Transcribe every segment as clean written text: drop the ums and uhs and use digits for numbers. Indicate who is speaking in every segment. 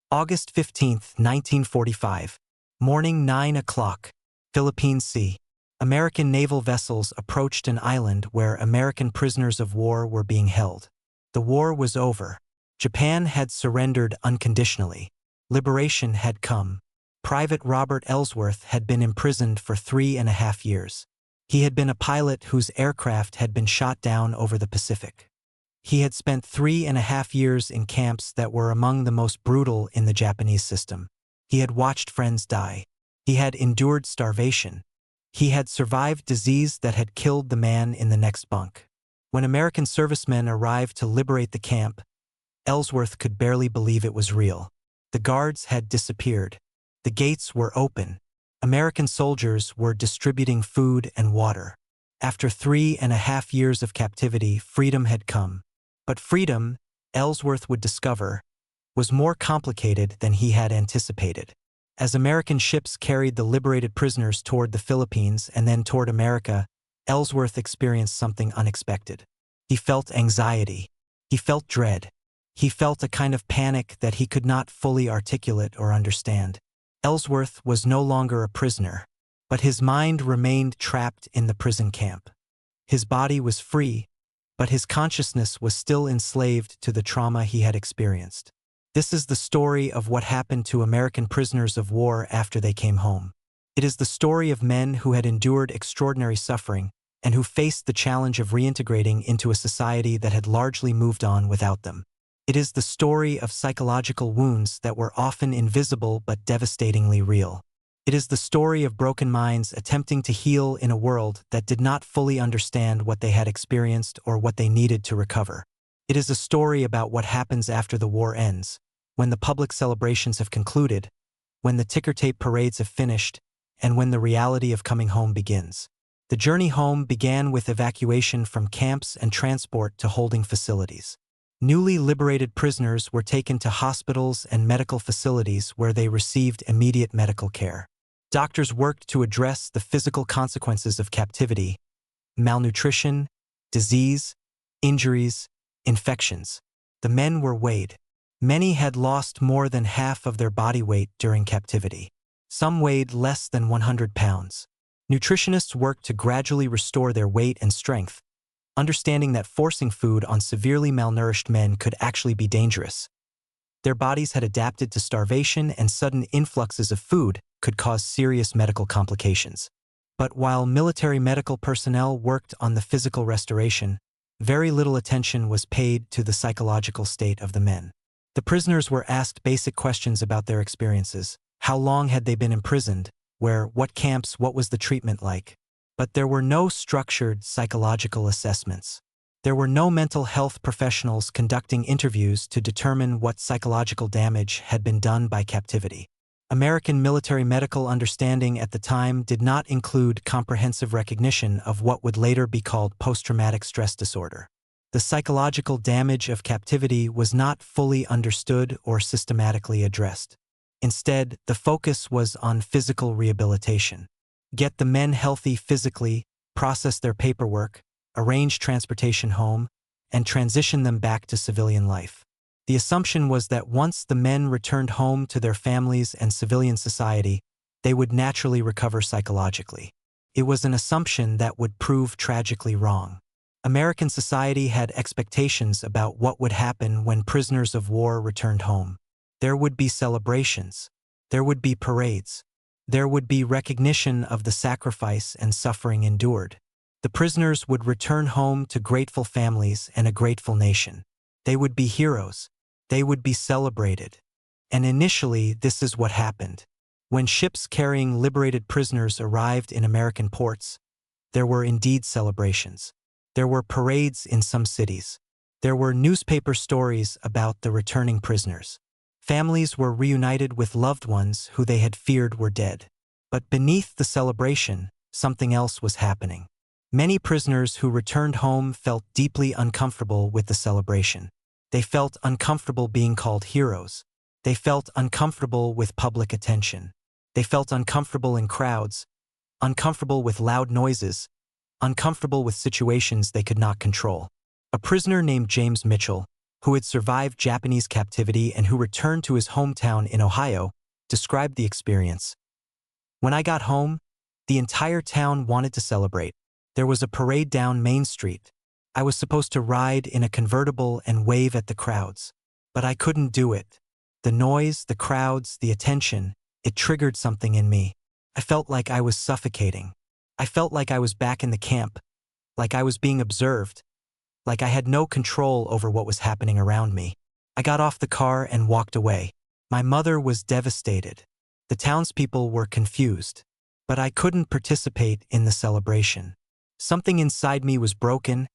Speaker 1: August 15, 1945. Morning 9 o'clock. Philippine Sea. American naval vessels approached an island where American prisoners of war were being held. The war was over. Japan had surrendered unconditionally. Liberation had come. Private Robert Ellsworth had been imprisoned for 3.5 years. He had been a pilot whose aircraft had been shot down over the Pacific. He had spent 3.5 years in camps that were among the most brutal in the Japanese system. He had watched friends die. He had endured starvation. He had survived disease that had killed the man in the next bunk. When American servicemen arrived to liberate the camp, Ellsworth could barely believe it was real. The guards had disappeared. The gates were open. American soldiers were distributing food and water. After 3.5 years of captivity, freedom had come. But freedom, Ellsworth would discover, was more complicated than he had anticipated. As American ships carried the liberated prisoners toward the Philippines and then toward America, Ellsworth experienced something unexpected. He felt anxiety. He felt dread. He felt a kind of panic that he could not fully articulate or understand. Ellsworth was no longer a prisoner, but his mind remained trapped in the prison camp. His body was free, but his consciousness was still enslaved to the trauma he had experienced. This is the story of what happened to American prisoners of war after they came home. It is the story of men who had endured extraordinary suffering and who faced the challenge of reintegrating into a society that had largely moved on without them. It is the story of psychological wounds that were often invisible but devastatingly real. It is the story of broken minds attempting to heal in a world that did not fully understand what they had experienced or what they needed to recover. It is a story about what happens after the war ends, when the public celebrations have concluded, when the ticker-tape parades have finished, and when the reality of coming home begins. The journey home began with evacuation from camps and transport to holding facilities. Newly liberated prisoners were taken to hospitals and medical facilities where they received immediate medical care. Doctors worked to address the physical consequences of captivity: malnutrition, disease, injuries, infections. The men were weighed. Many had lost more than half of their body weight during captivity. Some weighed less than 100 pounds. Nutritionists worked to gradually restore their weight and strength, understanding that forcing food on severely malnourished men could actually be dangerous. Their bodies had adapted to starvation, and sudden influxes of food could cause serious medical complications. But while military medical personnel worked on the physical restoration, very little attention was paid to the psychological state of the men. The prisoners were asked basic questions about their experiences. How long had they been imprisoned? Where? What camps? What was the treatment like? But there were no structured psychological assessments. There were no mental health professionals conducting interviews to determine what psychological damage had been done by captivity. American military medical understanding at the time did not include comprehensive recognition of what would later be called post-traumatic stress disorder. The psychological damage of captivity was not fully understood or systematically addressed. Instead, the focus was on physical rehabilitation. Get the men healthy physically, process their paperwork, arrange transportation home, and transition them back to civilian life. The assumption was that once the men returned home to their families and civilian society, they would naturally recover psychologically. It was an assumption that would prove tragically wrong. American society had expectations about what would happen when prisoners of war returned home. There would be celebrations. There would be parades. There would be recognition of the sacrifice and suffering endured. The prisoners would return home to grateful families and a grateful nation. They would be heroes. They would be celebrated. And initially, this is what happened. When ships carrying liberated prisoners arrived in American ports, there were indeed celebrations. There were parades in some cities. There were newspaper stories about the returning prisoners. Families were reunited with loved ones who they had feared were dead. But beneath the celebration, something else was happening. Many prisoners who returned home felt deeply uncomfortable with the celebration. They felt uncomfortable being called heroes. They felt uncomfortable with public attention. They felt uncomfortable in crowds, uncomfortable with loud noises, uncomfortable with situations they could not control. A prisoner named James Mitchell, who had survived Japanese captivity and who returned to his hometown in Ohio, described the experience. "When I got home, the entire town wanted to celebrate. There was a parade down Main Street. I was supposed to ride in a convertible and wave at the crowds. But I couldn't do it. The noise, the crowds, the attention, it triggered something in me. I felt like I was suffocating. I felt like I was back in the camp, like I was being observed, like I had no control over what was happening around me. I got off the car and walked away. My mother was devastated. The townspeople were confused. But I couldn't participate in the celebration. Something inside me was broken,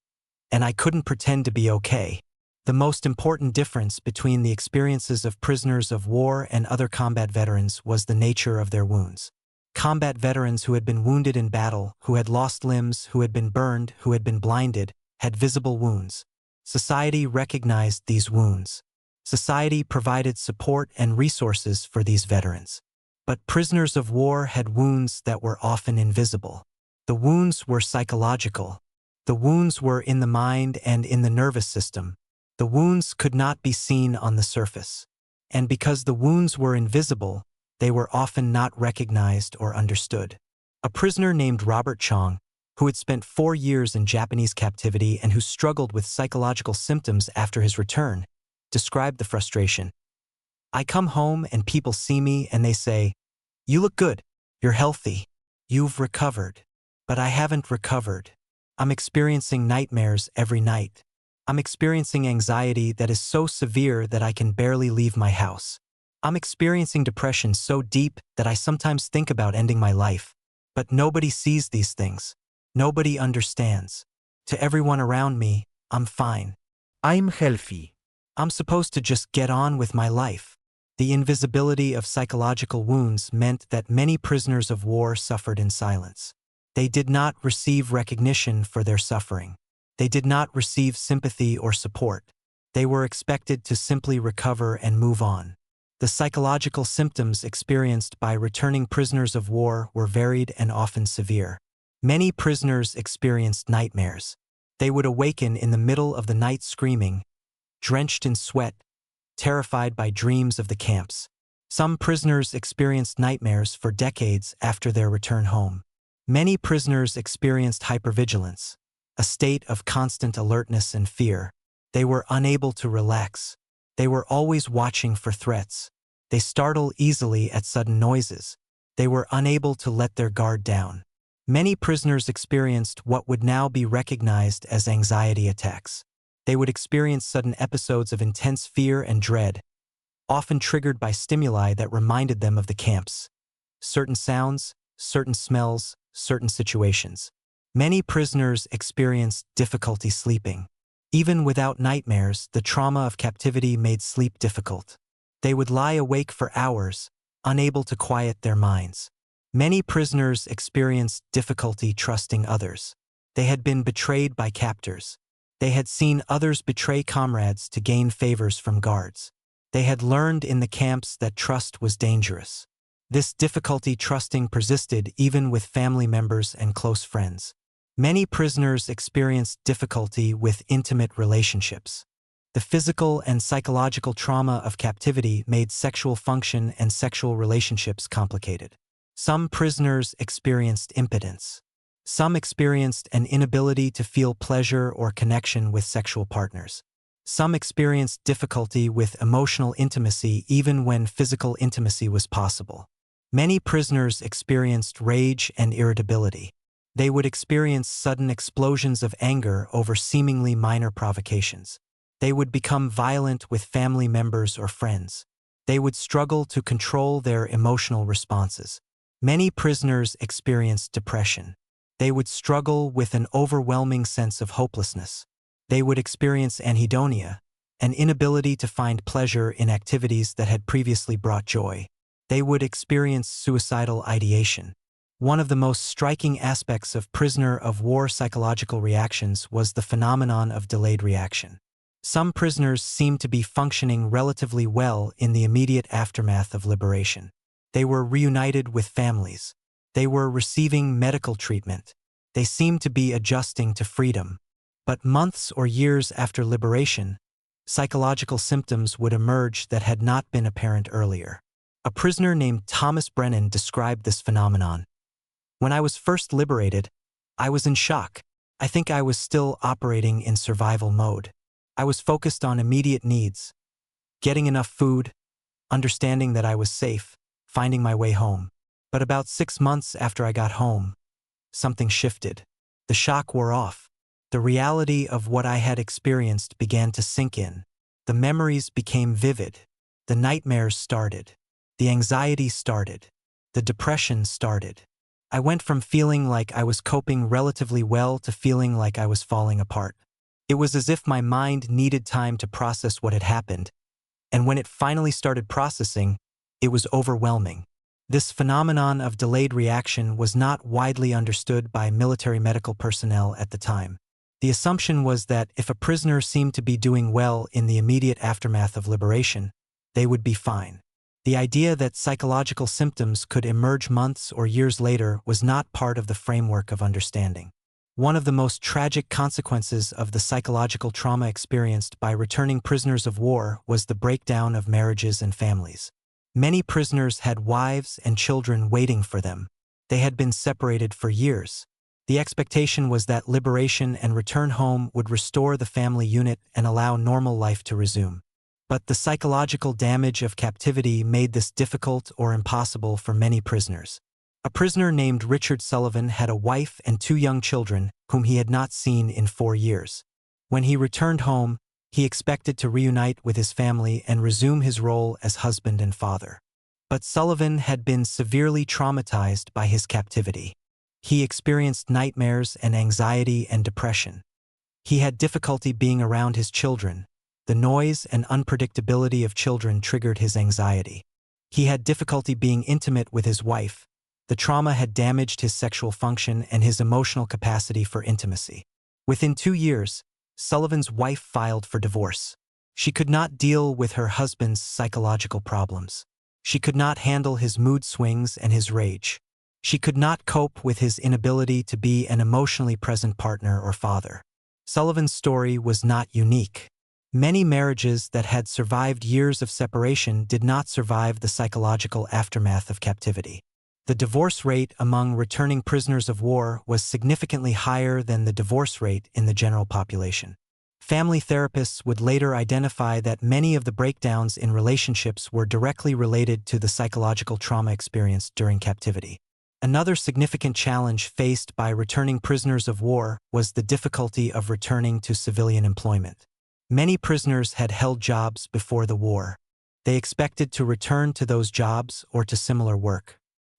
Speaker 1: and I couldn't pretend to be okay." The most important difference between the experiences of prisoners of war and other combat veterans was the nature of their wounds. Combat veterans who had been wounded in battle, who had lost limbs, who had been burned, who had been blinded, had visible wounds. Society recognized these wounds. Society provided support and resources for these veterans. But prisoners of war had wounds that were often invisible. The wounds were psychological. The wounds were in the mind and in the nervous system. The wounds could not be seen on the surface. And because the wounds were invisible, they were often not recognized or understood. A prisoner named Robert Chang, who had spent 4 years in Japanese captivity and who struggled with psychological symptoms after his return, described the frustration. "I come home and people see me and they say, 'You look good. You're healthy. You've recovered.' But I haven't recovered. I'm experiencing nightmares every night. I'm experiencing anxiety that is so severe that I can barely leave my house. I'm experiencing depression so deep that I sometimes think about ending my life. But nobody sees these things. Nobody understands. To everyone around me, I'm fine. I'm healthy. I'm supposed to just get on with my life." The invisibility of psychological wounds meant that many prisoners of war suffered in silence. They did not receive recognition for their suffering. They did not receive sympathy or support. They were expected to simply recover and move on. The psychological symptoms experienced by returning prisoners of war were varied and often severe. Many prisoners experienced nightmares. They would awaken in the middle of the night screaming, drenched in sweat, terrified by dreams of the camps. Some prisoners experienced nightmares for decades after their return home. Many prisoners experienced hypervigilance, a state of constant alertness and fear. They were unable to relax. They were always watching for threats. They startle easily at sudden noises. They were unable to let their guard down. Many prisoners experienced what would now be recognized as anxiety attacks. They would experience sudden episodes of intense fear and dread, often triggered by stimuli that reminded them of the camps. Certain sounds, certain smells, certain situations. Many prisoners experienced difficulty sleeping. Even without nightmares, the trauma of captivity made sleep difficult. They would lie awake for hours, unable to quiet their minds. Many prisoners experienced difficulty trusting others. They had been betrayed by captors. They had seen others betray comrades to gain favors from guards. They had learned in the camps that trust was dangerous. This difficulty trusting persisted even with family members and close friends. Many prisoners experienced difficulty with intimate relationships. The physical and psychological trauma of captivity made sexual function and sexual relationships complicated. Some prisoners experienced impotence. Some experienced an inability to feel pleasure or connection with sexual partners. Some experienced difficulty with emotional intimacy even when physical intimacy was possible. Many prisoners experienced rage and irritability. They would experience sudden explosions of anger over seemingly minor provocations. They would become violent with family members or friends. They would struggle to control their emotional responses. Many prisoners experienced depression. They would struggle with an overwhelming sense of hopelessness. They would experience anhedonia, an inability to find pleasure in activities that had previously brought joy. They would experience suicidal ideation. One of the most striking aspects of prisoner of war psychological reactions was the phenomenon of delayed reaction. Some prisoners seemed to be functioning relatively well in the immediate aftermath of liberation. They were reunited with families. They were receiving medical treatment. They seemed to be adjusting to freedom. But months or years after liberation, psychological symptoms would emerge that had not been apparent earlier. A prisoner named Thomas Brennan described this phenomenon. When I was first liberated, I was in shock. I think I was still operating in survival mode. I was focused on immediate needs, getting enough food, understanding that I was safe, finding my way home. But about 6 months after I got home, something shifted. The shock wore off. The reality of what I had experienced began to sink in. The memories became vivid. The nightmares started. The anxiety started. The depression started. I went from feeling like I was coping relatively well to feeling like I was falling apart. It was as if my mind needed time to process what had happened, and when it finally started processing, it was overwhelming. This phenomenon of delayed reaction was not widely understood by military medical personnel at the time. The assumption was that if a prisoner seemed to be doing well in the immediate aftermath of liberation, they would be fine. The idea that psychological symptoms could emerge months or years later was not part of the framework of understanding. One of the most tragic consequences of the psychological trauma experienced by returning prisoners of war was the breakdown of marriages and families. Many prisoners had wives and children waiting for them. They had been separated for years. The expectation was that liberation and return home would restore the family unit and allow normal life to resume. But the psychological damage of captivity made this difficult or impossible for many prisoners. A prisoner named Richard Sullivan had a wife and 2 young children whom he had not seen in 4 years. When he returned home, he expected to reunite with his family and resume his role as husband and father. But Sullivan had been severely traumatized by his captivity. He experienced nightmares and anxiety and depression. He had difficulty being around his children. The noise and unpredictability of children triggered his anxiety. He had difficulty being intimate with his wife. The trauma had damaged his sexual function and his emotional capacity for intimacy. Within 2 years, Sullivan's wife filed for divorce. She could not deal with her husband's psychological problems. She could not handle his mood swings and his rage. She could not cope with his inability to be an emotionally present partner or father. Sullivan's story was not unique. Many marriages that had survived years of separation did not survive the psychological aftermath of captivity. The divorce rate among returning prisoners of war was significantly higher than the divorce rate in the general population. Family therapists would later identify that many of the breakdowns in relationships were directly related to the psychological trauma experienced during captivity. Another significant challenge faced by returning prisoners of war was the difficulty of returning to civilian employment. Many prisoners had held jobs before the war. They expected to return to those jobs or to similar work.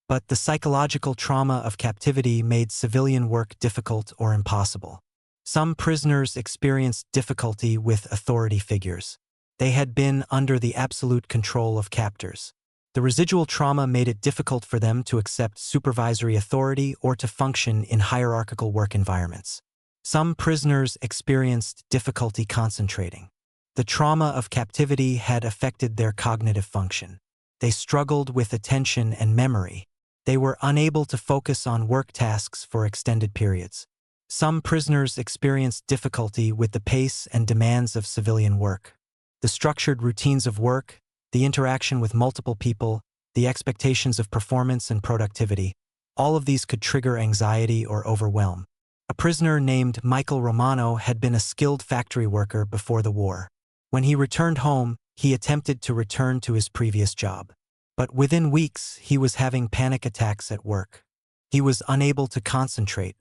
Speaker 1: But the psychological trauma of captivity made civilian work difficult or impossible. Some prisoners experienced difficulty with authority figures. They had been under the absolute control of captors. The residual trauma made it difficult for them to accept supervisory authority or to function in hierarchical work environments. Some prisoners experienced difficulty concentrating. The trauma of captivity had affected their cognitive function. They struggled with attention and memory. They were unable to focus on work tasks for extended periods. Some prisoners experienced difficulty with the pace and demands of civilian work. The structured routines of work, the interaction with multiple people, the expectations of performance and productivity, all of these could trigger anxiety or overwhelm. A prisoner named Michael Romano had been a skilled factory worker before the war. When he returned home, he attempted to return to his previous job. But within weeks, he was having panic attacks at work. He was unable to concentrate.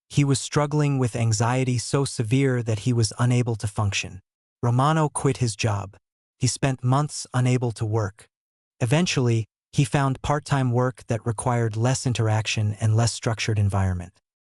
Speaker 1: He was struggling with anxiety so severe that he was unable to function. Romano quit his job. He spent months unable to work. Eventually, he found part-time work that required less interaction and less structured environment.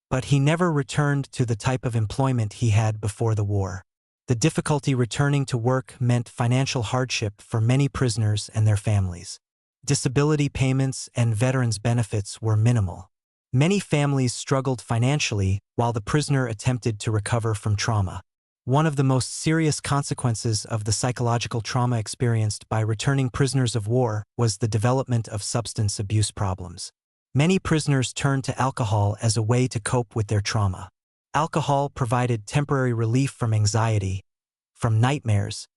Speaker 1: But he never returned to the type of employment he had before the war. The difficulty returning to work meant financial hardship for many prisoners and their families. Disability payments and veterans' benefits were minimal. Many families struggled financially while the prisoner attempted to recover from trauma. One of the most serious consequences of the psychological trauma experienced by returning prisoners of war was the development of substance abuse problems. Many prisoners turned to alcohol as a way to cope with their trauma. Alcohol provided temporary relief from anxiety, from nightmares,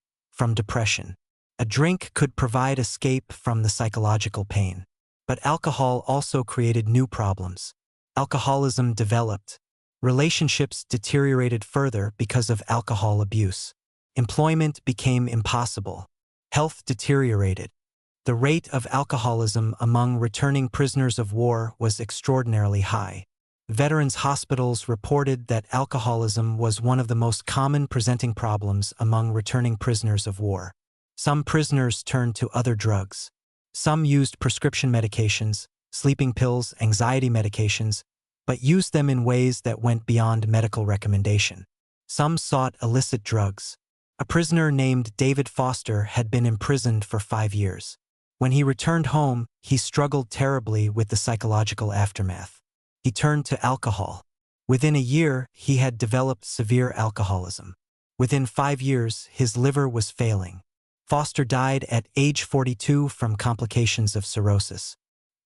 Speaker 1: from depression. A drink could provide escape from the psychological pain. But alcohol also created new problems. Alcoholism developed. Relationships deteriorated further because of alcohol abuse. Employment became impossible. Health deteriorated. The rate of alcoholism among returning prisoners of war was extraordinarily high. Veterans' hospitals reported that alcoholism was one of the most common presenting problems among returning prisoners of war. Some prisoners turned to other drugs. Some used prescription medications, sleeping pills, anxiety medications, but used them in ways that went beyond medical recommendation. Some sought illicit drugs. A prisoner named David Foster had been imprisoned for 5 years. When he returned home, he struggled terribly with the psychological aftermath. He turned to alcohol. Within a year, he had developed severe alcoholism. Within 5 years, his liver was failing. Foster died at age 42 from complications of cirrhosis.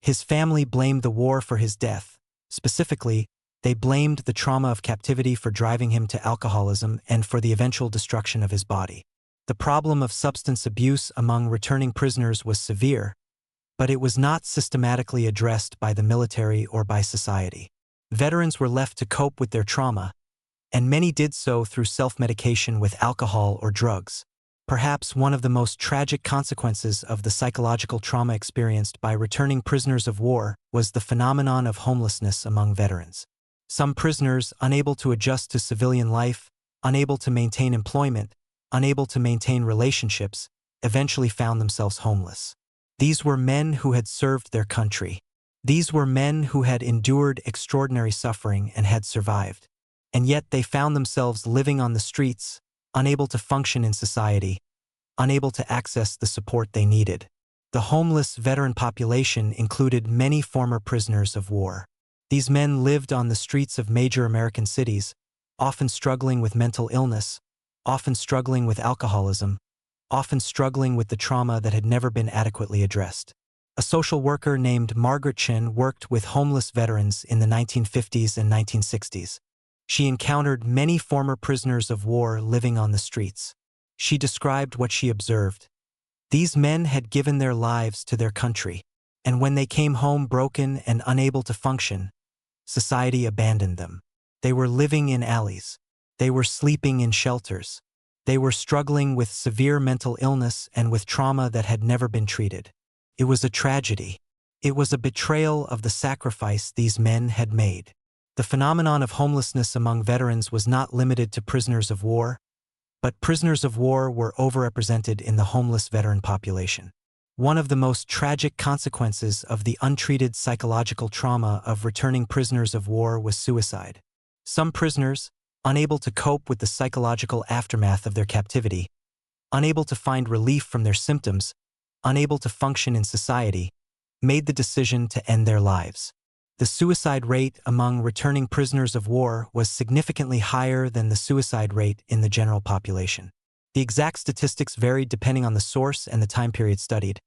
Speaker 1: His family blamed the war for his death. Specifically, they blamed the trauma of captivity for driving him to alcoholism and for the eventual destruction of his body. The problem of substance abuse among returning prisoners was severe, but it was not systematically addressed by the military or by society. Veterans were left to cope with their trauma, and many did so through self-medication with alcohol or drugs. Perhaps one of the most tragic consequences of the psychological trauma experienced by returning prisoners of war was the phenomenon of homelessness among veterans. Some prisoners, unable to adjust to civilian life, unable to maintain employment, unable to maintain relationships, eventually found themselves homeless. These were men who had served their country. These were men who had endured extraordinary suffering and had survived. And yet they found themselves living on the streets, unable to function in society, unable to access the support they needed. The homeless veteran population included many former prisoners of war. These men lived on the streets of major American cities, often struggling with mental illness, often struggling with alcoholism, often struggling with the trauma that had never been adequately addressed. A social worker named Margaret Chin worked with homeless veterans in the 1950s and 1960s. She encountered many former prisoners of war living on the streets. She described what she observed. These men had given their lives to their country, and when they came home broken and unable to function, society abandoned them. They were living in alleys. They were sleeping in shelters. They were struggling with severe mental illness and with trauma that had never been treated. It was a tragedy. It was a betrayal of the sacrifice these men had made. The phenomenon of homelessness among veterans was not limited to prisoners of war, but prisoners of war were overrepresented in the homeless veteran population. One of the most tragic consequences of the untreated psychological trauma of returning prisoners of war was suicide. Some prisoners, unable to cope with the psychological aftermath of their captivity, unable to find relief from their symptoms, unable to function in society, made the decision to end their lives. The suicide rate among returning prisoners of war was significantly higher than the suicide rate in the general population. The exact statistics varied depending on the source and the time period studied,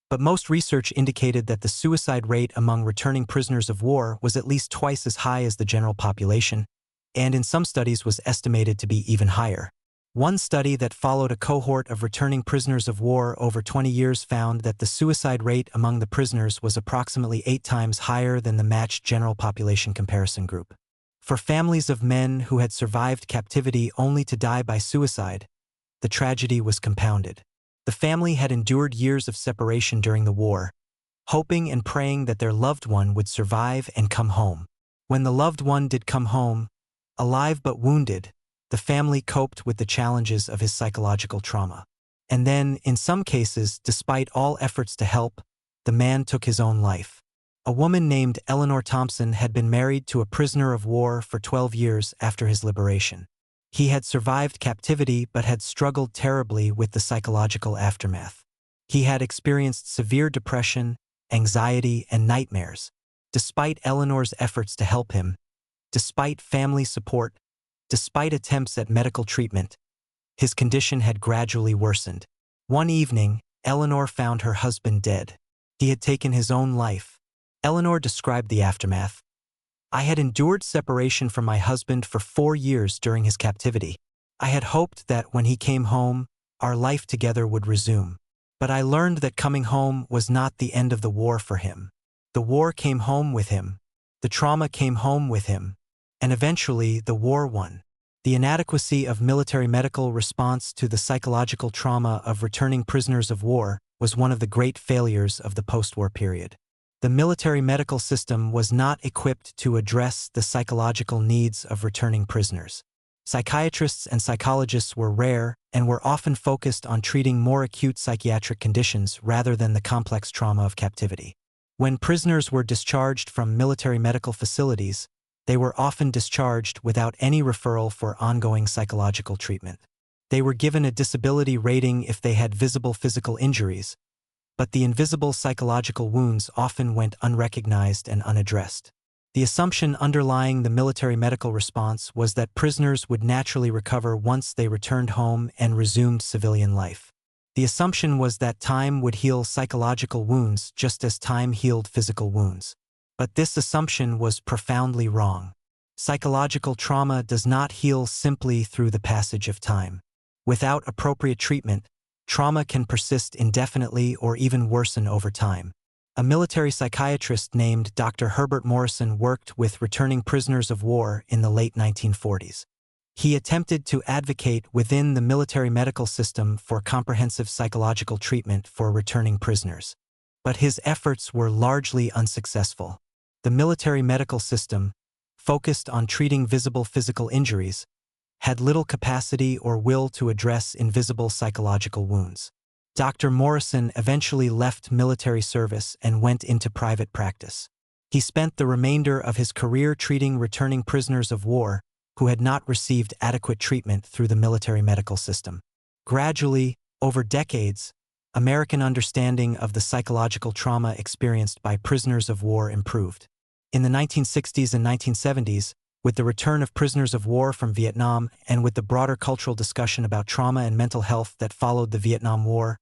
Speaker 1: but most research indicated that the suicide rate among returning prisoners of war was at least twice as high as the general population, and in some studies was estimated to be even higher. One study that followed a cohort of returning prisoners of war over 20 years found that the suicide rate among the prisoners was approximately 8 times higher than the matched general population comparison group. For families of men who had survived captivity only to die by suicide, the tragedy was compounded. The family had endured years of separation during the war, hoping and praying that their loved one would survive and come home. When the loved one did come home, alive but wounded, the family coped with the challenges of his psychological trauma. And then, in some cases, despite all efforts to help, the man took his own life. A woman named Eleanor Thompson had been married to a prisoner of war for 12 years after his liberation. He had survived captivity but had struggled terribly with the psychological aftermath. He had experienced severe depression, anxiety, and nightmares. Despite Eleanor's efforts to help him, despite family support, despite attempts at medical treatment, his condition had gradually worsened. One evening, Eleanor found her husband dead. He had taken his own life. Eleanor described the aftermath. "I had endured separation from my husband for 4 years during his captivity. I had hoped that when he came home, our life together would resume. But I learned that coming home was not the end of the war for him. The war came home with him. The trauma came home with him. And eventually, the war won. The inadequacy of military medical response to the psychological trauma of returning prisoners of war was one of the great failures of the post-war period. The military medical system was not equipped to address the psychological needs of returning prisoners. Psychiatrists and psychologists were rare and were often focused on treating more acute psychiatric conditions rather than the complex trauma of captivity. When prisoners were discharged from military medical facilities, they were often discharged without any referral for ongoing psychological treatment. They were given a disability rating if they had visible physical injuries, but the invisible psychological wounds often went unrecognized and unaddressed. The assumption underlying the military medical response was that prisoners would naturally recover once they returned home and resumed civilian life. The assumption was that time would heal psychological wounds just as time healed physical wounds. But this assumption was profoundly wrong. Psychological trauma does not heal simply through the passage of time. Without appropriate treatment, trauma can persist indefinitely or even worsen over time. A military psychiatrist named Dr. Herbert Morrison worked with returning prisoners of war in the late 1940s. He attempted to advocate within the military medical system for comprehensive psychological treatment for returning prisoners. But his efforts were largely unsuccessful. The military medical system, focused on treating visible physical injuries, had little capacity or will to address invisible psychological wounds. Dr. Morrison eventually left military service and went into private practice. He spent the remainder of his career treating returning prisoners of war who had not received adequate treatment through the military medical system. Gradually, over decades, American understanding of the psychological trauma experienced by prisoners of war improved. In the 1960s and 1970s, with the return of prisoners of war from Vietnam and with the broader cultural discussion about trauma and mental health that followed the Vietnam War,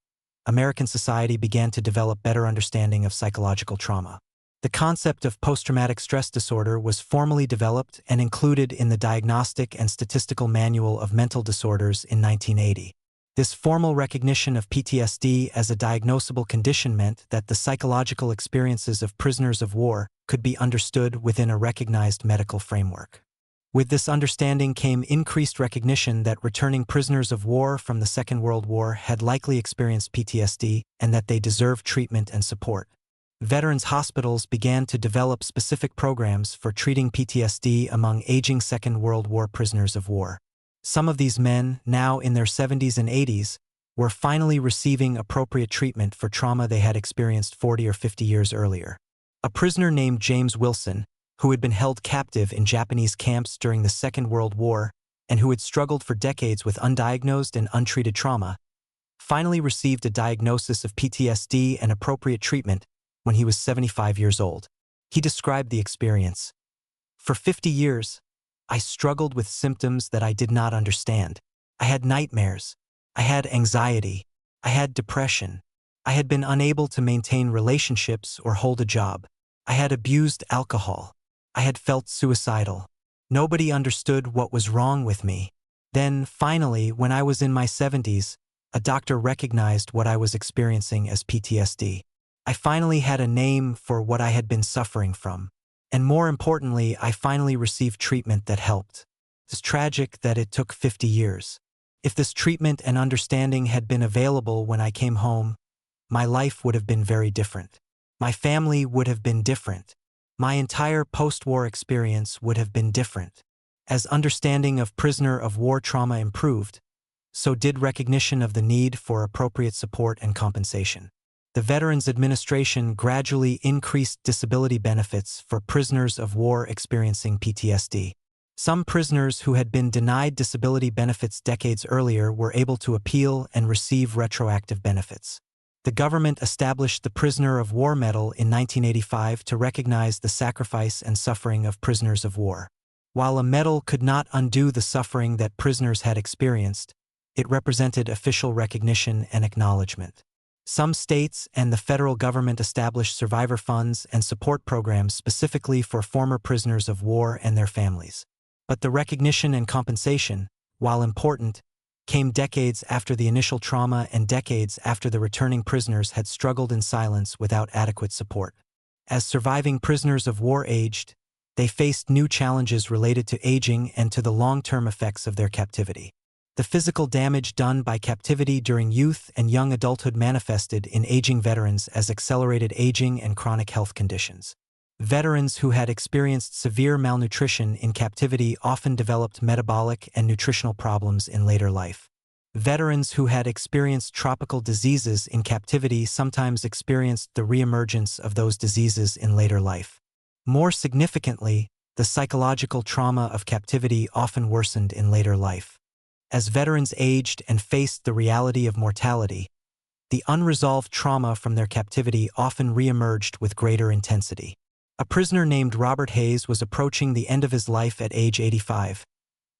Speaker 1: American society began to develop better understanding of psychological trauma. The concept of post-traumatic stress disorder was formally developed and included in the Diagnostic and Statistical Manual of Mental Disorders in 1980. This formal recognition of PTSD as a diagnosable condition meant that the psychological experiences of prisoners of war could be understood within a recognized medical framework. With this understanding came increased recognition that returning prisoners of war from the Second World War had likely experienced PTSD and that they deserved treatment and support. Veterans hospitals began to develop specific programs for treating PTSD among aging Second World War prisoners of war. Some of these men, now in their 70s and 80s, were finally receiving appropriate treatment for trauma they had experienced 40 or 50 years earlier. A prisoner named James Wilson, who had been held captive in Japanese camps during the Second World War and who had struggled for decades with undiagnosed and untreated trauma, finally received a diagnosis of PTSD and appropriate treatment when he was 75 years old. He described the experience. "For 50 years, I struggled with symptoms that I did not understand. I had nightmares. I had anxiety. I had depression. I had been unable to maintain relationships or hold a job. I had abused alcohol. I had felt suicidal. Nobody understood what was wrong with me. Then, finally, when I was in my 70s, a doctor recognized what I was experiencing as PTSD. I finally had a name for what I had been suffering from. And more importantly, I finally received treatment that helped. It's tragic that it took 50 years. If this treatment and understanding had been available when I came home, my life would have been very different. My family would have been different. My entire post-war experience would have been different. As understanding of prisoner of war trauma improved, so did recognition of the need for appropriate support and compensation. The Veterans Administration gradually increased disability benefits for prisoners of war experiencing PTSD. Some prisoners who had been denied disability benefits decades earlier were able to appeal and receive retroactive benefits. The government established the Prisoner of War Medal in 1985 to recognize the sacrifice and suffering of prisoners of war. While a medal could not undo the suffering that prisoners had experienced, it represented official recognition and acknowledgment. Some states and the federal government established survivor funds and support programs specifically for former prisoners of war and their families. But the recognition and compensation, while important, came decades after the initial trauma and decades after the returning prisoners had struggled in silence without adequate support. As surviving prisoners of war aged, they faced new challenges related to aging and to the long-term effects of their captivity. The physical damage done by captivity during youth and young adulthood manifested in aging veterans as accelerated aging and chronic health conditions. Veterans who had experienced severe malnutrition in captivity often developed metabolic and nutritional problems in later life. Veterans who had experienced tropical diseases in captivity sometimes experienced the reemergence of those diseases in later life. More significantly, the psychological trauma of captivity often worsened in later life. As veterans aged and faced the reality of mortality, the unresolved trauma from their captivity often reemerged with greater intensity. A prisoner named Robert Hayes was approaching the end of his life at age 85.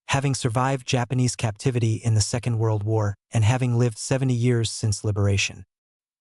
Speaker 1: Having survived Japanese captivity in the Second World War and having lived 70 years since liberation.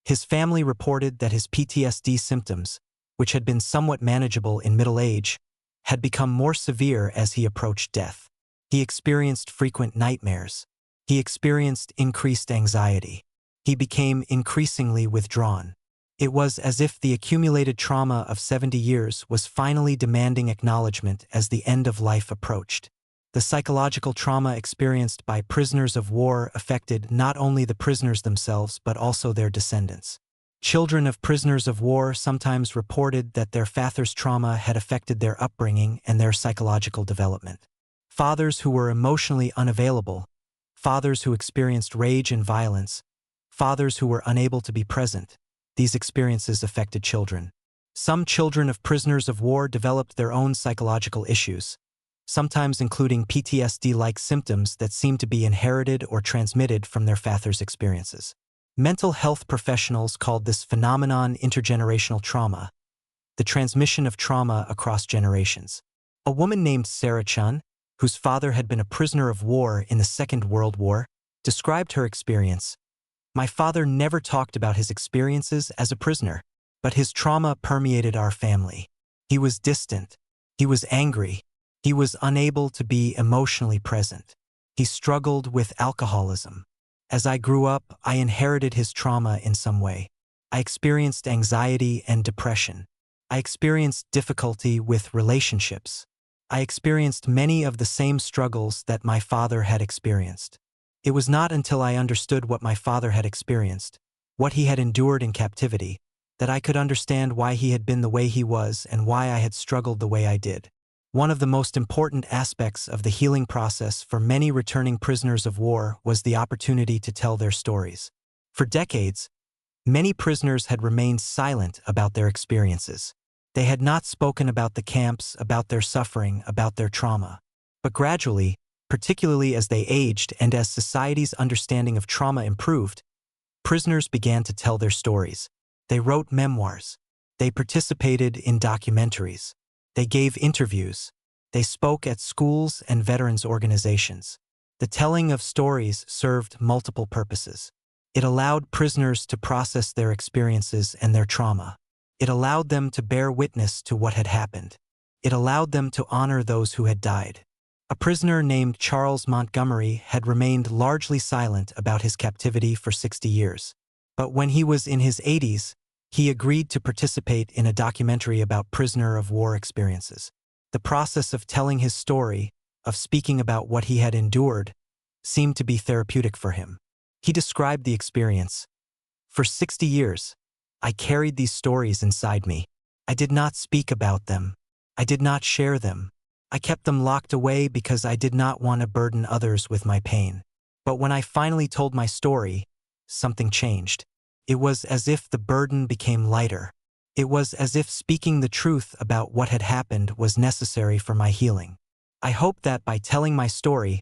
Speaker 1: His family reported that his PTSD symptoms, which had been somewhat manageable in middle age, had become more severe as he approached death. He experienced frequent nightmares. He experienced increased anxiety. He became increasingly withdrawn. It was as if the accumulated trauma of 70 years was finally demanding acknowledgment as the end of life approached. The psychological trauma experienced by prisoners of war affected not only the prisoners themselves but also their descendants. Children of prisoners of war sometimes reported that their father's trauma had affected their upbringing and their psychological development. Fathers who were emotionally unavailable, fathers who experienced rage and violence, fathers who were unable to be present. These experiences affected children. Some children of prisoners of war developed their own psychological issues, sometimes including PTSD-like symptoms that seemed to be inherited or transmitted from their father's experiences. Mental health professionals called this phenomenon intergenerational trauma, the transmission of trauma across generations. A woman named Sarah Chun, whose father had been a prisoner of war in the Second World War, described her experience. "My father never talked about his experiences as a prisoner, but his trauma permeated our family. He was distant. He was angry. He was unable to be emotionally present. He struggled with alcoholism. As I grew up, I inherited his trauma in some way. I experienced anxiety and depression. I experienced difficulty with relationships. I experienced many of the same struggles that my father had experienced. It was not until I understood what my father had experienced, what he had endured in captivity, that I could understand why he had been the way he was and why I had struggled the way I did." One of the most important aspects of the healing process for many returning prisoners of war was the opportunity to tell their stories. For decades, many prisoners had remained silent about their experiences. They had not spoken about the camps, about their suffering, about their trauma. But gradually, particularly as they aged and as society's understanding of trauma improved, prisoners began to tell their stories. They wrote memoirs. They participated in documentaries. They gave interviews. They spoke at schools and veterans organizations. The telling of stories served multiple purposes. It allowed prisoners to process their experiences and their trauma. It allowed them to bear witness to what had happened. It allowed them to honor those who had died. A prisoner named Charles Montgomery had remained largely silent about his captivity for 60 years. But when he was in his 80s, he agreed to participate in a documentary about prisoner of war experiences. The process of telling his story, of speaking about what he had endured, seemed to be therapeutic for him. He described the experience. "For 60 years, I carried these stories inside me. I did not speak about them. I did not share them. I kept them locked away because I did not want to burden others with my pain. But when I finally told my story, something changed. It was as if the burden became lighter. It was as if speaking the truth about what had happened was necessary for my healing. I hope that by telling my story,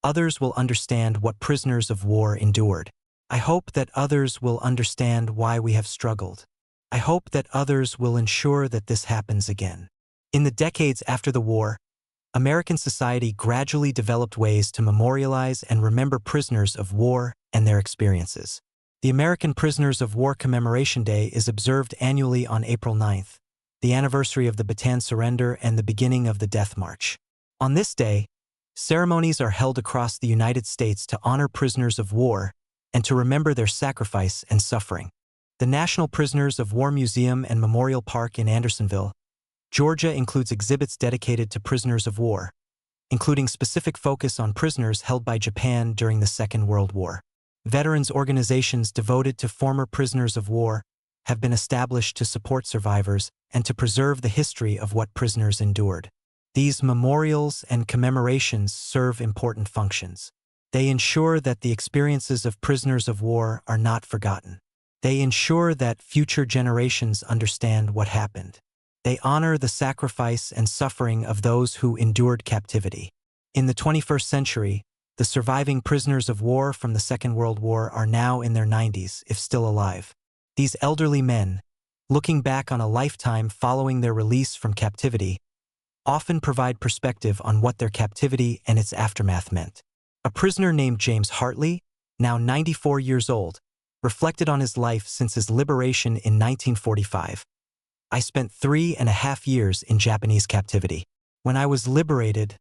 Speaker 1: others will understand what prisoners of war endured. I hope that others will understand why we have struggled. I hope that others will ensure that this happens again." In the decades after the war, American society gradually developed ways to memorialize and remember prisoners of war and their experiences. The American Prisoners of War Commemoration Day is observed annually on April 9th, the anniversary of the Bataan surrender and the beginning of the Death March. On this day, Ceremonies are held across the United States to honor prisoners of war and to remember their sacrifice and suffering. The National Prisoners of War Museum and Memorial Park in Andersonville, Georgia includes exhibits dedicated to prisoners of war, including specific focus on prisoners held by Japan during the Second World War. Veterans organizations devoted to former prisoners of war have been established to support survivors and to preserve the history of what prisoners endured. These memorials and commemorations serve important functions. They ensure that the experiences of prisoners of war are not forgotten. They ensure that future generations understand what happened. They honor the sacrifice and suffering of those who endured captivity. In the 21st century, the surviving prisoners of war from the Second World War are now in their 90s, if still alive. These elderly men, looking back on a lifetime following their release from captivity, often provide perspective on what their captivity and its aftermath meant. A prisoner named James Hartley, now 94 years old, reflected on his life since his liberation in 1945. I spent 3.5 years in Japanese captivity. When I was liberated,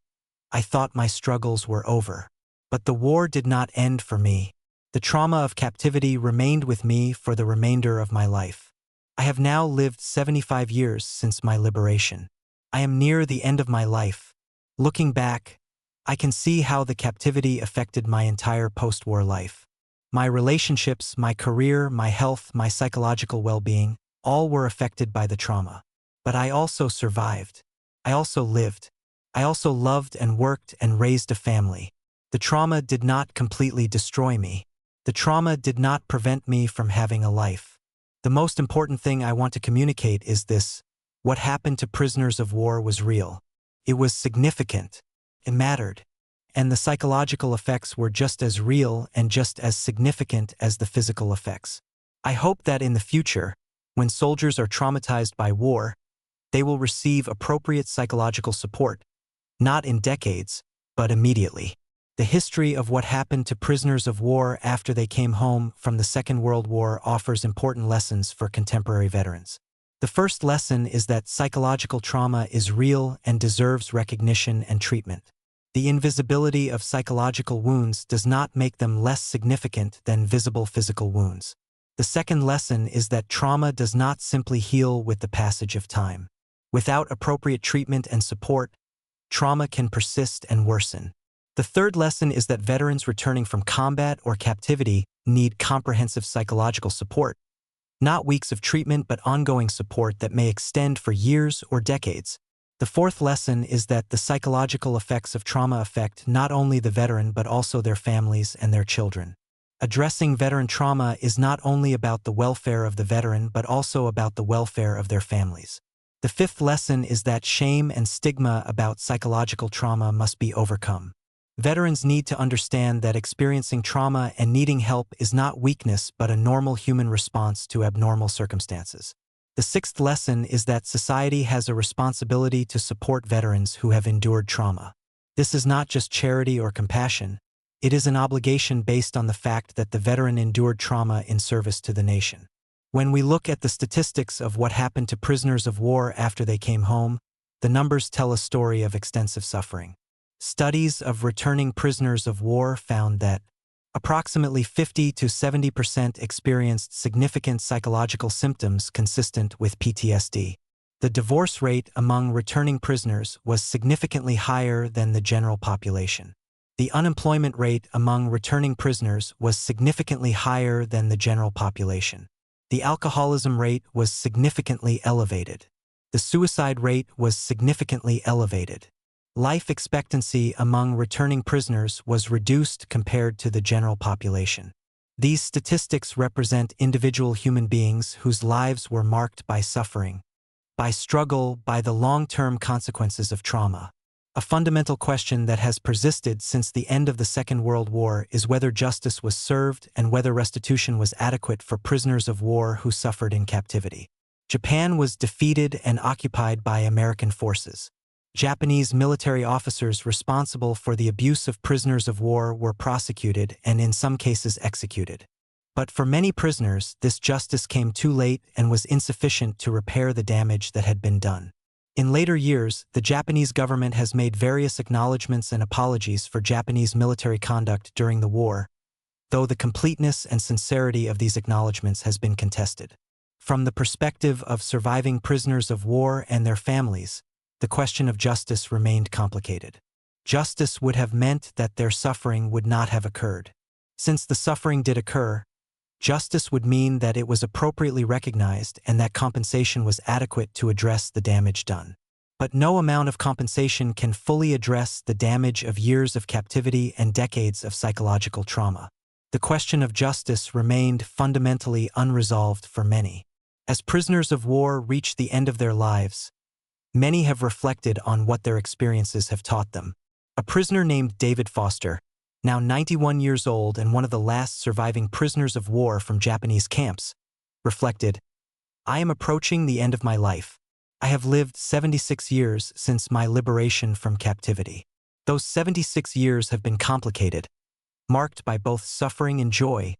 Speaker 1: I thought my struggles were over. But the war did not end for me. The trauma of captivity remained with me for the remainder of my life. I have now lived 75 years since my liberation. I am near the end of my life. Looking back, I can see how the captivity affected my entire post-war life. My relationships, my career, my health, my psychological well-being, all were affected by the trauma. But I also survived. I also lived. I also loved and worked and raised a family. The trauma did not completely destroy me. The trauma did not prevent me from having a life. The most important thing I want to communicate is this: what happened to prisoners of war was real. It was significant. It mattered. And the psychological effects were just as real and just as significant as the physical effects. I hope that in the future, when soldiers are traumatized by war, they will receive appropriate psychological support, not in decades, but immediately. The history of what happened to prisoners of war after they came home from the Second World War offers important lessons for contemporary veterans. The first lesson is that psychological trauma is real and deserves recognition and treatment. The invisibility of psychological wounds does not make them less significant than visible physical wounds. The second lesson is that trauma does not simply heal with the passage of time. Without appropriate treatment and support, trauma can persist and worsen. The third lesson is that veterans returning from combat or captivity need comprehensive psychological support, not weeks of treatment but ongoing support that may extend for years or decades. The fourth lesson is that the psychological effects of trauma affect not only the veteran but also their families and their children. Addressing veteran trauma is not only about the welfare of the veteran but also about the welfare of their families. The fifth lesson is that shame and stigma about psychological trauma must be overcome. Veterans need to understand that experiencing trauma and needing help is not weakness but a normal human response to abnormal circumstances. The sixth lesson is that society has a responsibility to support veterans who have endured trauma. This is not just charity or compassion. It is an obligation based on the fact that the veteran endured trauma in service to the nation. When we look at the statistics of what happened to prisoners of war after they came home, the numbers tell a story of extensive suffering. Studies of returning prisoners of war found that approximately 50 to 70% experienced significant psychological symptoms consistent with PTSD. The divorce rate among returning prisoners was significantly higher than the general population. The unemployment rate among returning prisoners was significantly higher than the general population. The alcoholism rate was significantly elevated. The suicide rate was significantly elevated. Life expectancy among returning prisoners was reduced compared to the general population. These statistics represent individual human beings whose lives were marked by suffering, by struggle, by the long-term consequences of trauma. A fundamental question that has persisted since the end of the Second World War is whether justice was served and whether restitution was adequate for prisoners of war who suffered in captivity. Japan was defeated and occupied by American forces. Japanese military officers responsible for the abuse of prisoners of war were prosecuted and in some cases executed. But for many prisoners, this justice came too late and was insufficient to repair the damage that had been done. In later years, the Japanese government has made various acknowledgments and apologies for Japanese military conduct during the war, though the completeness and sincerity of these acknowledgments has been contested. From the perspective of surviving prisoners of war and their families, the question of justice remained complicated. Justice would have meant that their suffering would not have occurred. Since the suffering did occur, justice would mean that it was appropriately recognized and that compensation was adequate to address the damage done. But no amount of compensation can fully address the damage of years of captivity and decades of psychological trauma. The question of justice remained fundamentally unresolved for many. As prisoners of war reach the end of their lives, many have reflected on what their experiences have taught them. A prisoner named David Foster, now 91 years old and one of the last surviving prisoners of war from Japanese camps, reflected, "I am approaching the end of my life. I have lived 76 years since my liberation from captivity. Those 76 years have been complicated, marked by both suffering and joy,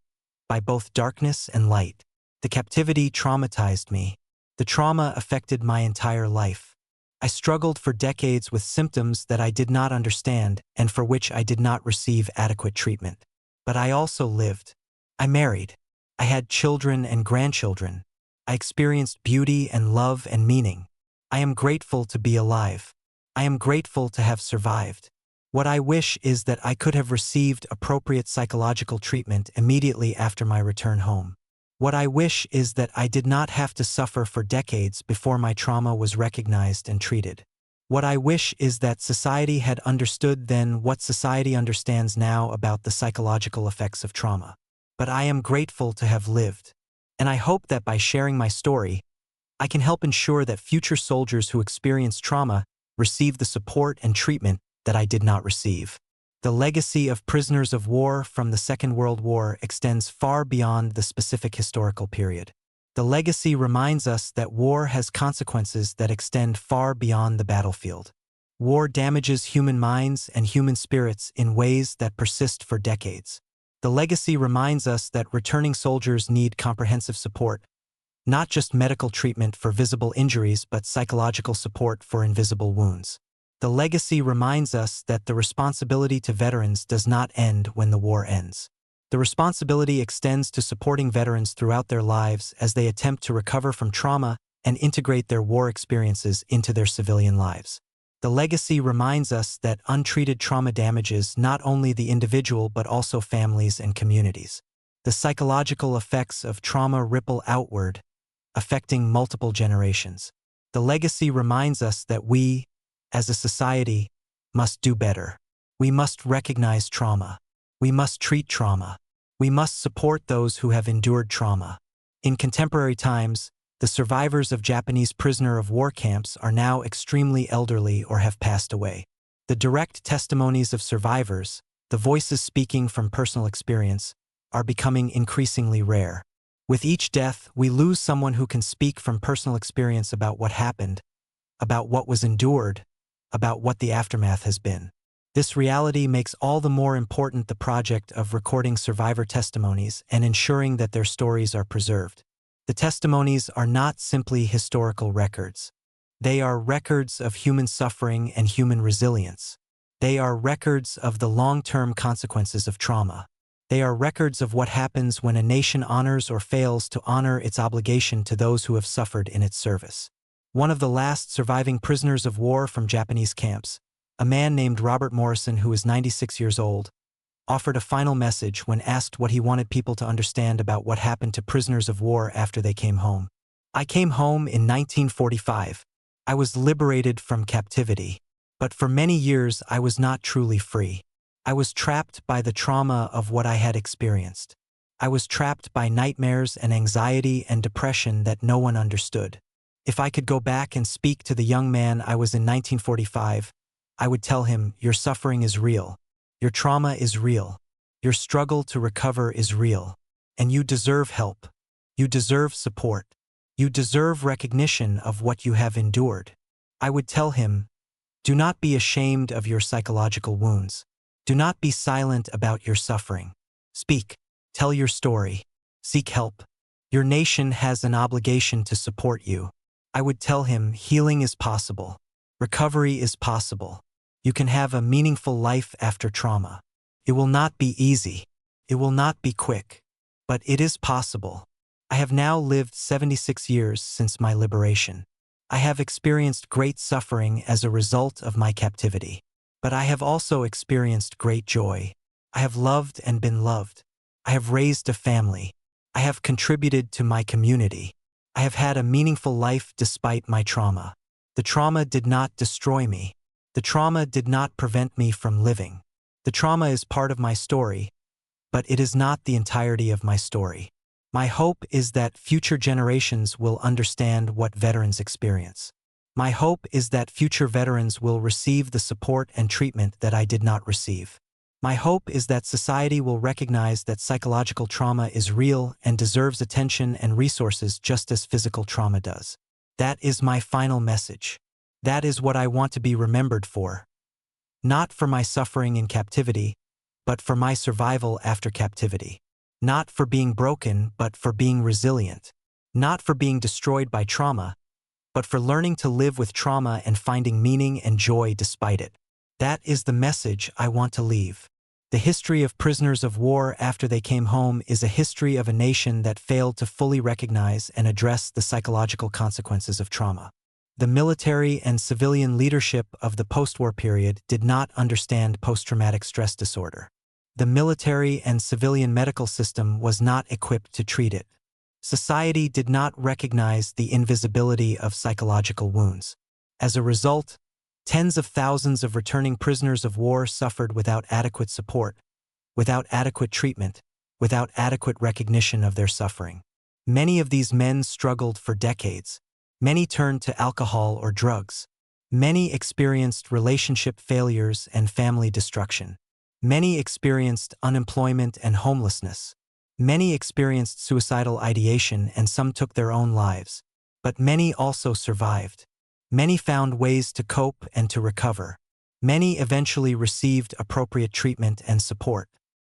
Speaker 1: by both darkness and light. The captivity traumatized me. The trauma affected my entire life. I struggled for decades with symptoms that I did not understand and for which I did not receive adequate treatment. But I also lived. I married. I had children and grandchildren. I experienced beauty and love and meaning. I am grateful to be alive. I am grateful to have survived. What I wish is that I could have received appropriate psychological treatment immediately after my return home. What I wish is that I did not have to suffer for decades before my trauma was recognized and treated. What I wish is that society had understood then what society understands now about the psychological effects of trauma. But I am grateful to have lived. And I hope that by sharing my story, I can help ensure that future soldiers who experience trauma receive the support and treatment that I did not receive. The legacy of prisoners of war from the Second World War extends far beyond the specific historical period. The legacy reminds us that war has consequences that extend far beyond the battlefield. War damages human minds and human spirits in ways that persist for decades. The legacy reminds us that returning soldiers need comprehensive support, not just medical treatment for visible injuries but psychological support for invisible wounds. The legacy reminds us that the responsibility to veterans does not end when the war ends. The responsibility extends to supporting veterans throughout their lives as they attempt to recover from trauma and integrate their war experiences into their civilian lives. The legacy reminds us that untreated trauma damages not only the individual but also families and communities. The psychological effects of trauma ripple outward, affecting multiple generations. The legacy reminds us that we, as a society, must do better. We must recognize trauma. We must treat trauma. We must support those who have endured trauma. In contemporary times, the survivors of Japanese prisoner of war camps are now extremely elderly or have passed away. The direct testimonies of survivors, the voices speaking from personal experience, are becoming increasingly rare. With each death, we lose someone who can speak from personal experience about what happened, about what was endured, about what the aftermath has been. This reality makes all the more important the project of recording survivor testimonies and ensuring that their stories are preserved. The testimonies are not simply historical records. They are records of human suffering and human resilience. They are records of the long-term consequences of trauma. They are records of what happens when a nation honors or fails to honor its obligation to those who have suffered in its service. One of the last surviving prisoners of war from Japanese camps, a man named Robert Morrison who is 96 years old, offered a final message when asked what he wanted people to understand about what happened to prisoners of war after they came home. "I came home in 1945. I was liberated from captivity. But for many years I was not truly free. I was trapped by the trauma of what I had experienced. I was trapped by nightmares and anxiety and depression that no one understood. If I could go back and speak to the young man I was in 1945, I would tell him, your suffering is real. Your trauma is real. Your struggle to recover is real. And you deserve help. You deserve support. You deserve recognition of what you have endured." I would tell him, do not be ashamed of your psychological wounds. Do not be silent about your suffering. Speak. Tell your story. Seek help. Your nation has an obligation to support you. I would tell him healing is possible. Recovery is possible. You can have a meaningful life after trauma. It will not be easy. It will not be quick. But it is possible. I have now lived 76 years since my liberation. I have experienced great suffering as a result of my captivity. But I have also experienced great joy. I have loved and been loved. I have raised a family. I have contributed to my community. I have had a meaningful life despite my trauma. The trauma did not destroy me. The trauma did not prevent me from living. The trauma is part of my story, but it is not the entirety of my story. My hope is that future generations will understand what veterans experience. My hope is that future veterans will receive the support and treatment that I did not receive. My hope is that society will recognize that psychological trauma is real and deserves attention and resources just as physical trauma does. That is my final message. That is what I want to be remembered for. Not for my suffering in captivity, but for my survival after captivity. Not for being broken, but for being resilient. Not for being destroyed by trauma, but for learning to live with trauma and finding meaning and joy despite it. That is the message I want to leave. The history of prisoners of war after they came home is a history of a nation that failed to fully recognize and address the psychological consequences of trauma. The military and civilian leadership of the post-war period did not understand post-traumatic stress disorder. The military and civilian medical system was not equipped to treat it. Society did not recognize the invisibility of psychological wounds. As a result, tens of thousands of returning prisoners of war suffered without adequate support, without adequate treatment, without adequate recognition of their suffering. Many of these men struggled for decades. Many turned to alcohol or drugs. Many experienced relationship failures and family destruction. Many experienced unemployment and homelessness. Many experienced suicidal ideation and some took their own lives. But many also survived. Many found ways to cope and to recover. Many eventually received appropriate treatment and support.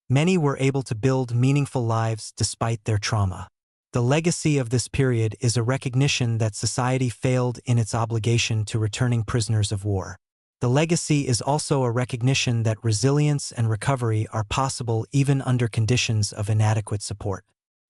Speaker 1: Many were able to build meaningful lives despite their trauma. The legacy of this period is a recognition that society failed in its obligation to returning prisoners of war. The legacy is also a recognition that resilience and recovery are possible even under conditions of inadequate support.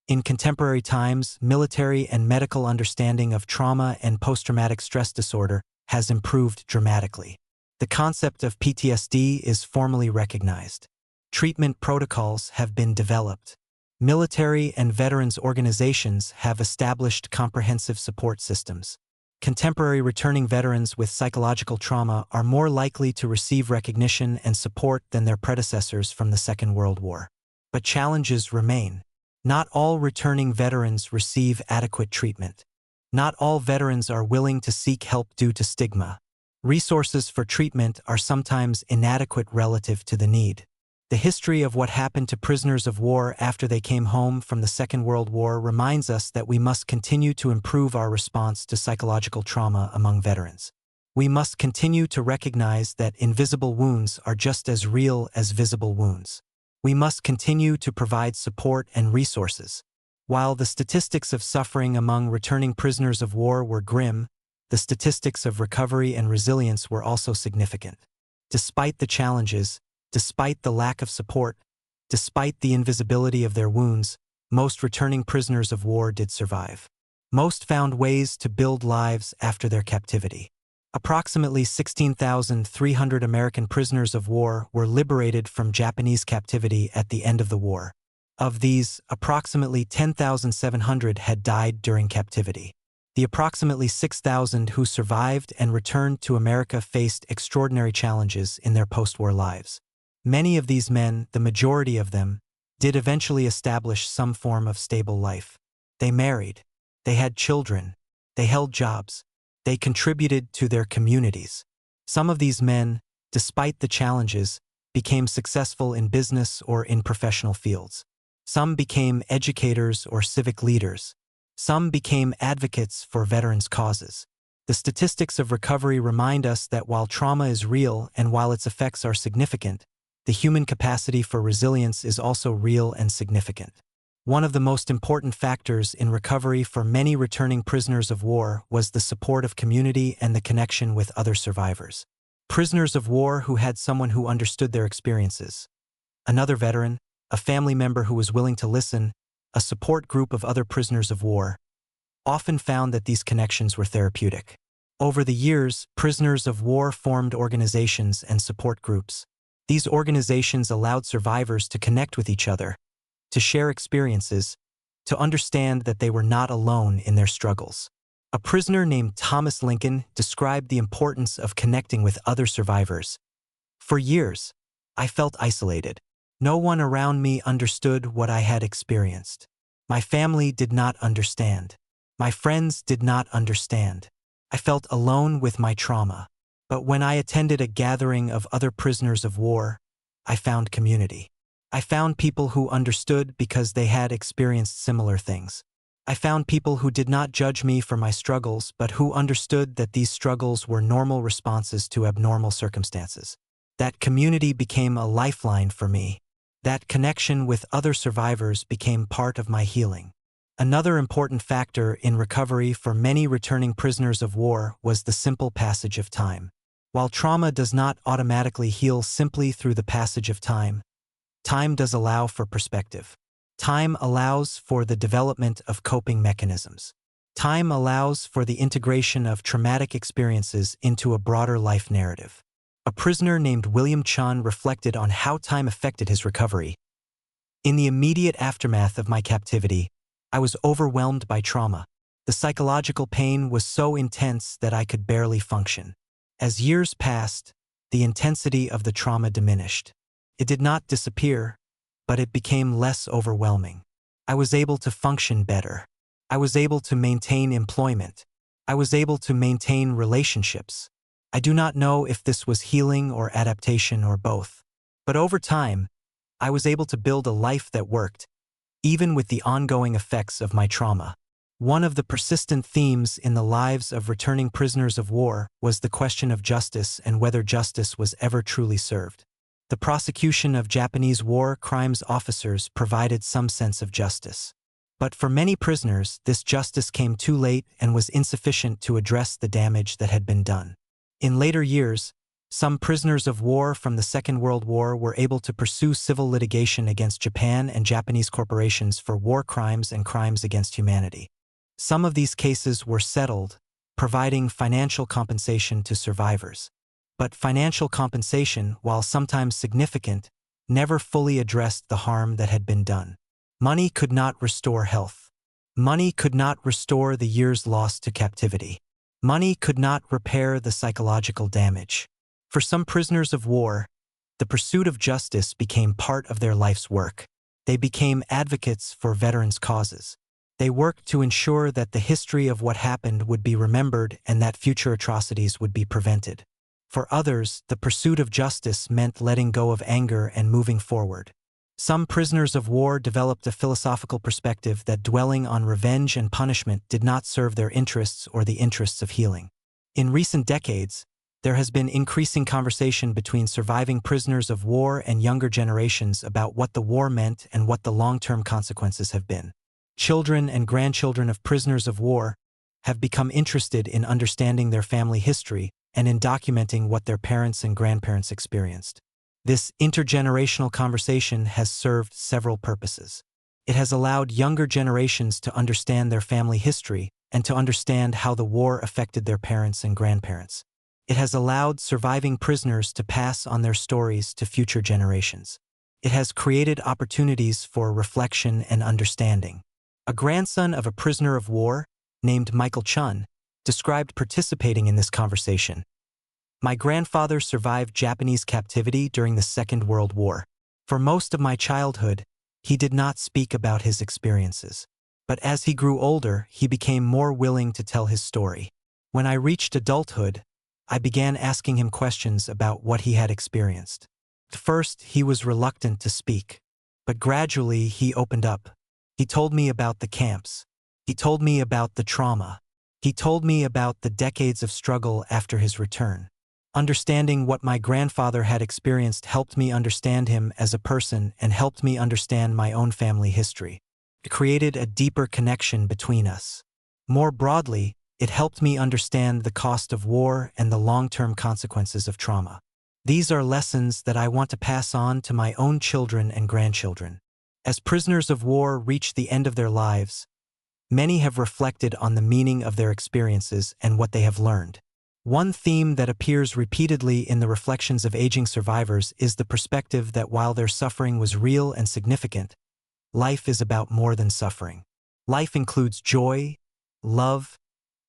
Speaker 1: In contemporary times, military and medical understanding of trauma and post-traumatic stress disorder has improved dramatically. The concept of PTSD is formally recognized. Treatment protocols have been developed. Military and veterans organizations have established comprehensive support systems. Contemporary returning veterans with psychological trauma are more likely to receive recognition and support than their predecessors from the Second World War. But challenges remain. Not all returning veterans receive adequate treatment. Not all veterans are willing to seek help due to stigma. Resources for treatment are sometimes inadequate relative to the need. The history of what happened to prisoners of war after they came home from the Second World War reminds us that we must continue to improve our response to psychological trauma among veterans. We must continue to recognize that invisible wounds are just as real as visible wounds. We must continue to provide support and resources. While the statistics of suffering among returning prisoners of war were grim, the statistics of recovery and resilience were also significant. Despite the challenges, despite the lack of support, despite the invisibility of their wounds, most returning prisoners of war did survive. Most found ways to build lives after their captivity. Approximately 16,300 American prisoners of war were liberated from Japanese captivity at the end of the war. Of these, approximately 10,700 had died during captivity. The approximately 6,000 who survived and returned to America faced extraordinary challenges in their post-war lives. Many of these men, the majority of them, did eventually establish some form of stable life. They married. They had children. They held jobs. They contributed to their communities. Some of these men, despite the challenges, became successful in business or in professional fields. Some became educators or civic leaders. Some became advocates for veterans' causes. The statistics of recovery remind us that while trauma is real and while its effects are significant, the human capacity for resilience is also real and significant. One of the most important factors in recovery for many returning prisoners of war was the support of community and the connection with other survivors. Prisoners of war who had someone who understood their experiences, another veteran, a family member who was willing to listen, a support group of other prisoners of war, often found that these connections were therapeutic. Over the years, prisoners of war formed organizations and support groups. These organizations allowed survivors to connect with each other, to share experiences, to understand that they were not alone in their struggles. A prisoner named Thomas Lincoln described the importance of connecting with other survivors. For years, I felt isolated. No one around me understood what I had experienced. My family did not understand. My friends did not understand. I felt alone with my trauma. But when I attended a gathering of other prisoners of war, I found community. I found people who understood because they had experienced similar things. I found people who did not judge me for my struggles, but who understood that these struggles were normal responses to abnormal circumstances. That community became a lifeline for me. That connection with other survivors became part of my healing. Another important factor in recovery for many returning prisoners of war was the simple passage of time. While trauma does not automatically heal simply through the passage of time, time does allow for perspective. Time allows for the development of coping mechanisms. Time allows for the integration of traumatic experiences into a broader life narrative. A prisoner named William Chang reflected on how time affected his recovery. In the immediate aftermath of my captivity, I was overwhelmed by trauma. The psychological pain was so intense that I could barely function. As years passed, the intensity of the trauma diminished. It did not disappear, but it became less overwhelming. I was able to function better. I was able to maintain employment. I was able to maintain relationships. I do not know if this was healing or adaptation or both. But over time, I was able to build a life that worked, even with the ongoing effects of my trauma. One of the persistent themes in the lives of returning prisoners of war was the question of justice and whether justice was ever truly served. The prosecution of Japanese war crimes officers provided some sense of justice. But for many prisoners, this justice came too late and was insufficient to address the damage that had been done. In later years, some prisoners of war from the Second World War were able to pursue civil litigation against Japan and Japanese corporations for war crimes and crimes against humanity. Some of these cases were settled, providing financial compensation to survivors. But financial compensation, while sometimes significant, never fully addressed the harm that had been done. Money could not restore health. Money could not restore the years lost to captivity. Money could not repair the psychological damage. For some prisoners of war, the pursuit of justice became part of their life's work. They became advocates for veterans' causes. They worked to ensure that the history of what happened would be remembered and that future atrocities would be prevented. For others, the pursuit of justice meant letting go of anger and moving forward. Some prisoners of war developed a philosophical perspective that dwelling on revenge and punishment did not serve their interests or the interests of healing. In recent decades, there has been increasing conversation between surviving prisoners of war and younger generations about what the war meant and what the long-term consequences have been. Children and grandchildren of prisoners of war have become interested in understanding their family history and in documenting what their parents and grandparents experienced. This intergenerational conversation has served several purposes. It has allowed younger generations to understand their family history and to understand how the war affected their parents and grandparents. It has allowed surviving prisoners to pass on their stories to future generations. It has created opportunities for reflection and understanding. A grandson of a prisoner of war, named Michael Chun, described participating in this conversation. My grandfather survived Japanese captivity during the Second World War. For most of my childhood, he did not speak about his experiences. But as he grew older, he became more willing to tell his story. When I reached adulthood, I began asking him questions about what he had experienced. At first, he was reluctant to speak, but gradually he opened up. He told me about the camps. He told me about the trauma. He told me about the decades of struggle after his return. Understanding what my grandfather had experienced helped me understand him as a person and helped me understand my own family history. It created a deeper connection between us. More broadly, it helped me understand the cost of war and the long-term consequences of trauma. These are lessons that I want to pass on to my own children and grandchildren. As prisoners of war reach the end of their lives, many have reflected on the meaning of their experiences and what they have learned. One theme that appears repeatedly in the reflections of aging survivors is the perspective that while their suffering was real and significant, life is about more than suffering. Life includes joy, love,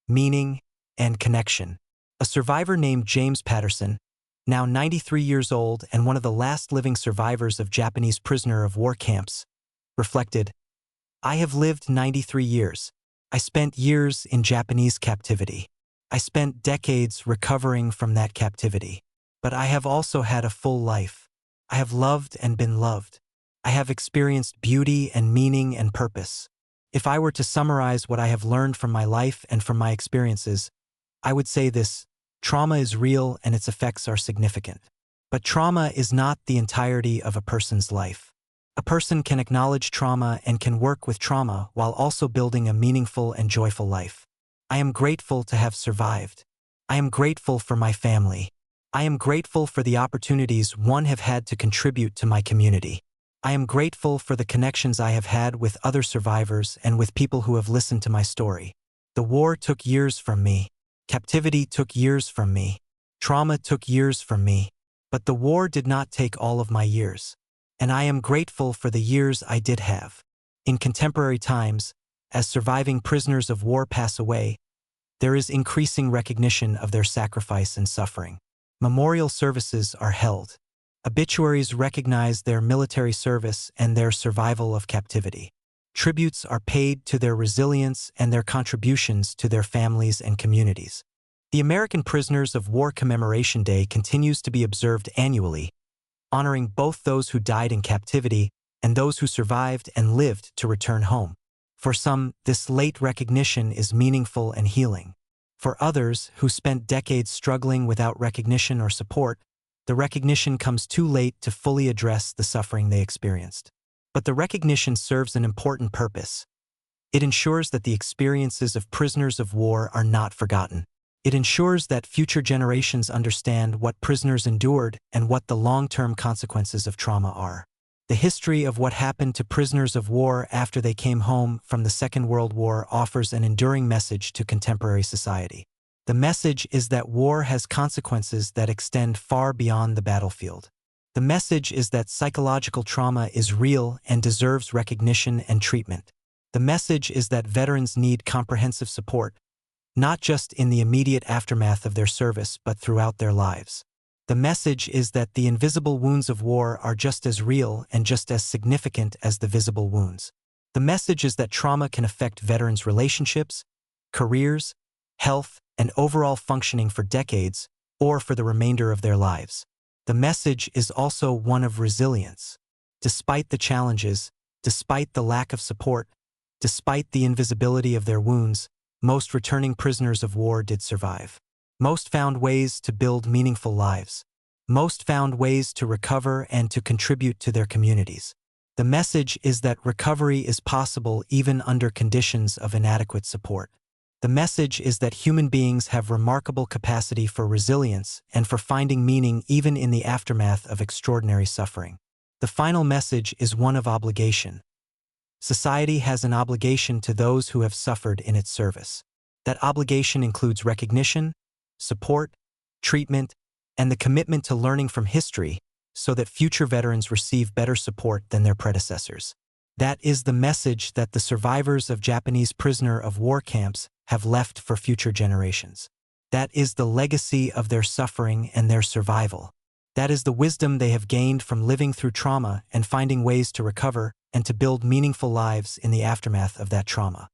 Speaker 1: meaning, and connection. A survivor named James Patterson, now 93 years old and one of the last living survivors of Japanese prisoner of war camps, reflected, "I have lived 93 years. I spent years in Japanese captivity. I spent decades recovering from that captivity. But I have also had a full life. I have loved and been loved. I have experienced beauty and meaning and purpose. If I were to summarize what I have learned from my life and from my experiences, I would say this: trauma is real and its effects are significant. But trauma is not the entirety of a person's life. A person can acknowledge trauma and can work with trauma while also building a meaningful and joyful life. I am grateful to have survived. I am grateful for my family. I am grateful for the opportunities one have had to contribute to my community. I am grateful for the connections I have had with other survivors and with people who have listened to my story. The war took years from me. Captivity took years from me. Trauma took years from me. But the war did not take all of my years. And I am grateful for the years I did have." In contemporary times, as surviving prisoners of war pass away, there is increasing recognition of their sacrifice and suffering. Memorial services are held. Obituaries recognize their military service and their survival of captivity. Tributes are paid to their resilience and their contributions to their families and communities. The American Prisoners of War Commemoration Day continues to be observed annually, honoring both those who died in captivity and those who survived and lived to return home. For some, this late recognition is meaningful and healing. For others, who spent decades struggling without recognition or support, the recognition comes too late to fully address the suffering they experienced. But the recognition serves an important purpose. It ensures that the experiences of prisoners of war are not forgotten. It ensures that future generations understand what prisoners endured and what the long-term consequences of trauma are. The history of what happened to prisoners of war after they came home from the Second World War offers an enduring message to contemporary society. The message is that war has consequences that extend far beyond the battlefield. The message is that psychological trauma is real and deserves recognition and treatment. The message is that veterans need comprehensive support, not just in the immediate aftermath of their service but throughout their lives. The message is that the invisible wounds of war are just as real and just as significant as the visible wounds. The message is that trauma can affect veterans' relationships, careers, health, and overall functioning for decades or for the remainder of their lives. The message is also one of resilience. Despite the challenges, despite the lack of support, despite the invisibility of their wounds, most returning prisoners of war did survive. Most found ways to build meaningful lives. Most found ways to recover and to contribute to their communities. The message is that recovery is possible even under conditions of inadequate support. The message is that human beings have remarkable capacity for resilience and for finding meaning even in the aftermath of extraordinary suffering. The final message is one of obligation. Society has an obligation to those who have suffered in its service. That obligation includes recognition, support, treatment, and the commitment to learning from history so that future veterans receive better support than their predecessors. That is the message that the survivors of Japanese prisoner of war camps have left for future generations. That is the legacy of their suffering and their survival. That is the wisdom they have gained from living through trauma and finding ways to recover and to build meaningful lives in the aftermath of that trauma.